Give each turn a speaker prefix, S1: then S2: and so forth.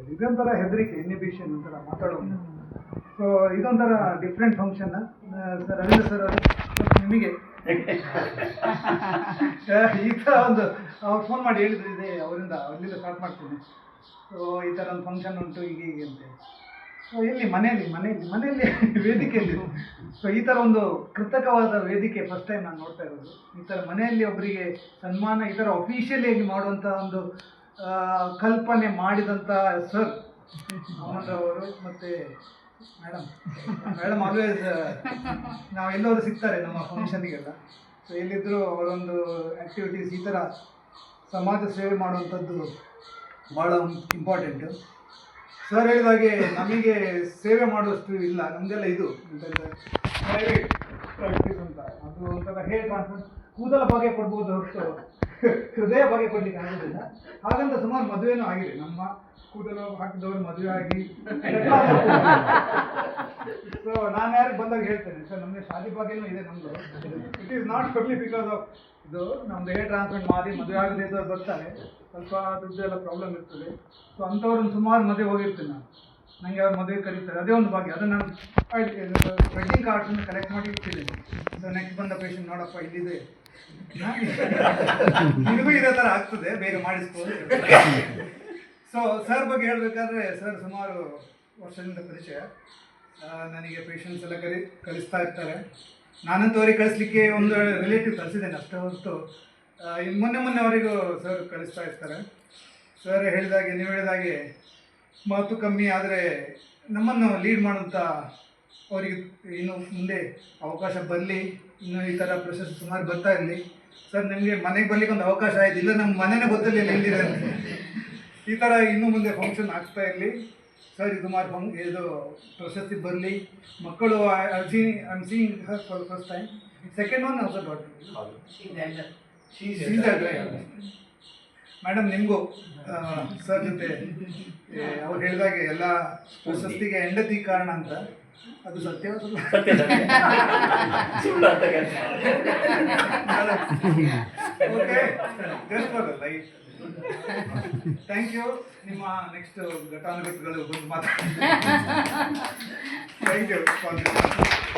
S1: ಇದೊಂಥರ ಹೆದರಿಕೆ, ಇನ್ಹಿಬಿಷನ್ ಒಂಥರ ಮಾತಾಡೋದು. ಸೊ ಇದೊಂಥರ different function. Sir Ravindra sir ಅವರು ನಿಮಗೆ ಈ ಥರ ಒಂದು ಅವ್ರು ಫೋನ್ ಮಾಡಿ ಹೇಳಿದ್ರು, ಇದೆ ಅವರಿಂದ ಅಲ್ಲಿಂದ ಸ್ಟಾರ್ಟ್ ಮಾಡ್ತೀನಿ. ಸೊ ಈ ಥರ ಒಂದು ಫಂಕ್ಷನ್ ಉಂಟು ಹೀಗೆ ಹೀಗೆ ಅಂತ. ಸೊ ಇಲ್ಲಿ ಮನೆಯಲ್ಲಿ ವೇದಿಕೆಯಲ್ಲಿ ಸೊ ಈ ಥರ ಒಂದು ಕೃತಕವಾದ ವೇದಿಕೆ ಫಸ್ಟ್ ಟೈಮ್ ನಾನು ನೋಡ್ತಾ ಇರೋದು. ಈ ಥರ ಮನೆಯಲ್ಲಿ ಒಬ್ಬರಿಗೆ ಸನ್ಮಾನ ಈ ಥರ ಅಫಿಷಿಯಲಿಯಾಗಿ ಮಾಡುವಂಥ ಒಂದು ಕಲ್ಪನೆ ಮಾಡಿದಂಥ ಸರ್ ಅಮನ್ ಅವರು ಮತ್ತು ಮೇಡಮ್ ಆಲ್ವೇಸ್ ನಾವೆಲ್ಲರೂ ಸಿಗ್ತಾರೆ ನಮ್ಮ ಫಂಕ್ಷನ್ಗೆಲ್ಲ. ಸೊ ಎಲ್ಲಿದ್ದರೂ ಅವರೊಂದು ಆ್ಯಕ್ಟಿವಿಟೀಸ್ ಈ ಥರ ಸಮಾಜ ಸೇವೆ ಮಾಡುವಂಥದ್ದು ಭಾಳ ಇಂಪಾರ್ಟೆಂಟು. ಸರ್ ಹೇಳಿದಾಗೆ ನಮಗೆ ಸೇವೆ ಮಾಡುವಷ್ಟು ಇಲ್ಲ, ನಮಗೆಲ್ಲ ಇದು ಪ್ರೈವೇಟ್ ಪ್ರಾಕ್ಟೀಸ್ ಅಂತ. ಅದು ಒಂಥರ ಹೇರ್ ಟ್ರಾನ್ಸ್ಫರ್ ಕೂದಲ ಬಗ್ಗೆ ಕೊಡ್ಬೋದು ಹೊರತು ಹೃದಯ ಬಗ್ಗೆ ಕೊಡ್ಲಿಕ್ಕೆ ಆಗೋದಿಲ್ಲ. ಹಾಗಂತ ಸುಮಾರು ಮದುವೆನೂ ಆಗಿದೆ, ನಮ್ಮ ಕೂದಲು ಹಾಕಿದವರು ಮದುವೆ ಆಗಿ. ಸೊ ನಾನು ಯಾರಿಗೆ ಬಂದಾಗ ಹೇಳ್ತೇನೆ, ಸರ್ ನಮಗೆ ಶಾದಿ ಬಗ್ಗೆನೂ ಇದೆ ನಮ್ಮದು. It is not only because of ಇದು ನಮ್ಮದು ಹೇರ್ ಟ್ರಾನ್ಸ್ಪ್ಲಾಂಟ್ ಮಾಡಿ ಮದುವೆ ಆಗದೆ ಇದ್ದವ್ರು ಬರ್ತಾರೆ, ಸ್ವಲ್ಪ ದುಡ್ಡು ಎಲ್ಲ ಪ್ರಾಬ್ಲಮ್ ಇರ್ತದೆ. ಸೊ ಅಂಥವ್ರನ್ನ ಸುಮಾರು ಮದುವೆ ಹೋಗಿರ್ತೀನಿ ನಾನು, ನನಗೆ ಅವ್ರು ಮದುವೆ ಕರೀತಾರೆ, ಅದೇ ಒಂದು ಭಾಗ್ಯ. ಅದನ್ನು ನಾನು ವೆಡ್ಡಿಂಗ್ ಕಾರ್ಡ್ಸನ್ನು ಕಲೆಕ್ಟ್ ಮಾಡಿ ಇಟ್ಟಿದ್ದೀನಿ. ಸೊ ನೆಕ್ಸ್ಟ್ ಬಂದ ಪೇಷಂಟ್ ನೋಡಪ್ಪ ಇಲ್ಲಿದೆ, ನಿನಗೂ ಇದೇ ಥರ ಆಗ್ತದೆ, ಬೇಗ ಮಾಡಿಸ್ಬೋದು. ಸೊ ಸರ್ ಬಗ್ಗೆ ಹೇಳಬೇಕಾದ್ರೆ, ಸರ್ ಸುಮಾರು ವರ್ಷದಿಂದ ಪರಿಚಯ. ನನಗೆ ಪೇಷಂಟ್ಸ್ ಎಲ್ಲ ಕಳಿಸ್ತಾ ಇರ್ತಾರೆ. ನಾನಂತೂ ಅವ್ರಿಗೆ ಕಳಿಸ್ಲಿಕ್ಕೆ ಒಂದು ರಿಲೇಟಿವ್ ಕಳಿಸಿದ್ದೇನೆ ಅಷ್ಟೇ ಹೊರತು ಮೊನ್ನೆವರೆಗೂ ಸರ್ ಕಳಿಸ್ತಾ ಇರ್ತಾರೆ. ಸರ್ ಹೇಳಿದಾಗೆ, ನೀವು ಹೇಳಿದಾಗೆ ಮಾತು ಕಮ್ಮಿ ಆದರೆ ನಮ್ಮನ್ನು ಲೀಡ್ ಮಾಡುವಂಥ ಅವರಿಗೆ ಇನ್ನು ಮುಂದೆ ಅವಕಾಶ ಬರಲಿ, ಇನ್ನು ಈ ಥರ ಪ್ರೊಸೆಸ್ ಸುಮಾರು ಬರ್ತಾ ಇರಲಿ. ಸರ್ ನಿಮಗೆ ಮನೆಗೆ ಬರ್ಲಿಕ್ಕೆ ಒಂದು ಅವಕಾಶ ಆಯಿತು, ಇಲ್ಲ ನಮ್ಮ ಮನೆಯೇ ಗೊತ್ತಿರಲಿಲ್ಲ ಎಲ್ಲಿದೆ ಅಂತ. ಈ ಥರ ಇನ್ನು ಮುಂದೆ ಫಂಕ್ಷನ್ ಆಗ್ತಾ ಇರಲಿ ಸರ್. ಇದು ಸುಮಾರು ಇದು ಪ್ರಶಸ್ತಿ ಬರಲಿ. ಮಕ್ಕಳು I am seeing Har for first time. Second one also daughter. Madam ನಿಮಗೂ ಸರ್ ಜೊತೆ ಅವ್ರು ಹೇಳಿದಾಗೆ ಎಲ್ಲ ಪ್ರಶಸ್ತಿಗೆ ಹೆಂಡತಿ ಕಾರಣ ಅಂತ, ಅದು ಸತ್ಯ okay. Just for the life. Thank you. ನಿಮ್ಮ ನೆಕ್ಸ್ಟ್ ಘಟಾನುಘಟಿಗಳು ಬಂದು ಮಾತಾಡಿ. Thank you for this.